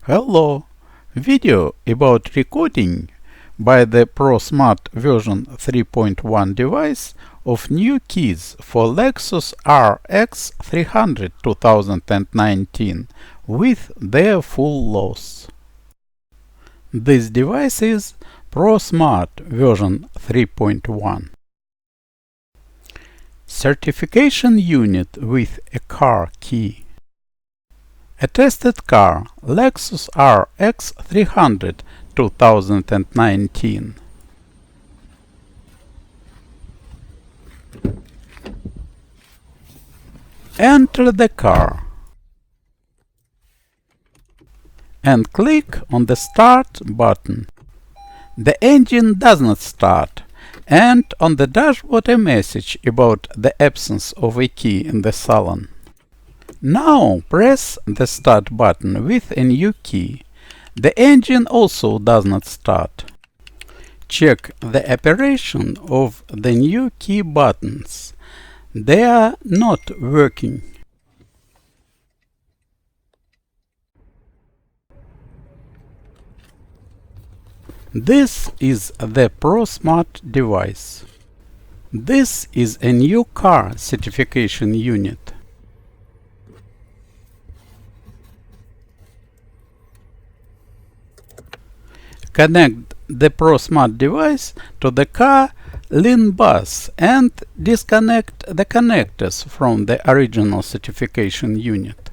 Hello! Video about recording by the ProSmart version 3.1 device of new keys for Lexus RX300 2019 with their full loss. This device is ProSmart version 3.1. Certification unit with a car key. A tested car, Lexus RX300 2019. Enter the car and click on the Start button. The engine does not start, and on the dashboard a message about the absence of a key in the salon. Now press the Start button with a new key. The engine also does not start. Check the operation of the new key buttons. They are not working. This is the ProSmart device. This is a new car certification unit. Connect the ProSmart device to the car LIN bus and disconnect the connectors from the original certification unit.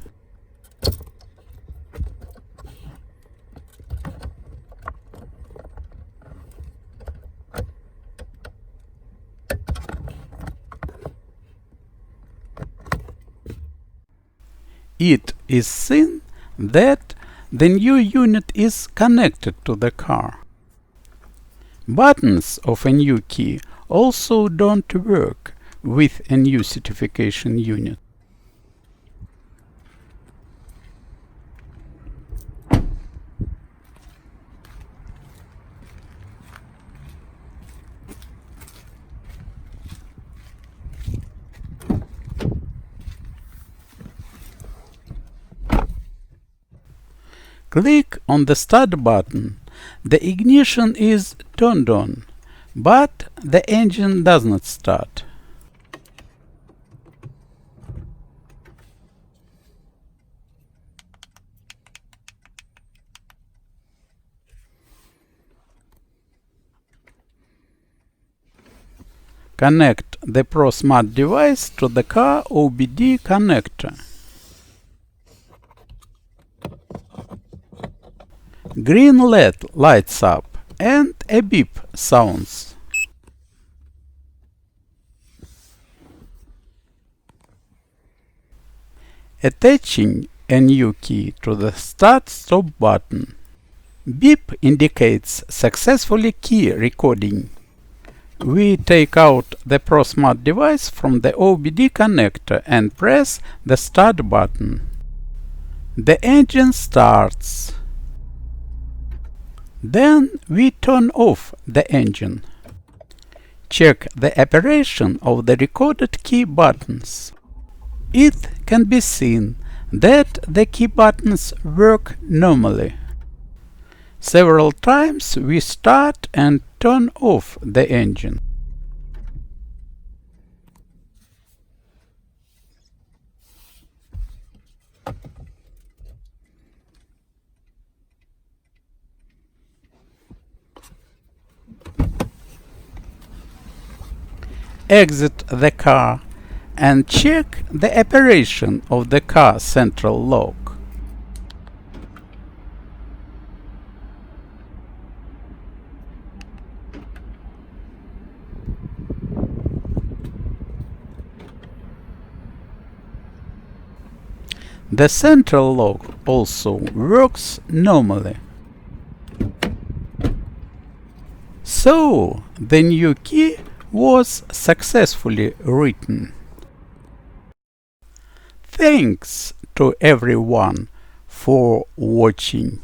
It is seen that the new unit is connected to the car. Buttons of a new key also don't work with a new certification unit. Click on the Start button. The ignition is turned on, but the engine does not start. Connect the ProSmart device to the car OBD connector. Green LED lights up and a beep sounds. Attaching a new key to the Start/Stop button. Beep indicates successfully key recording. We take out the ProSmart device from the OBD connector and press the Start button. The engine starts. Then we turn off the engine. Check the operation of the recorded key buttons. It can be seen that the key buttons work normally. Several times we start and turn off the engine. Exit the car and check the operation of the car central lock. The central lock also works normally. So, the new key was successfully written. Thanks to everyone for watching.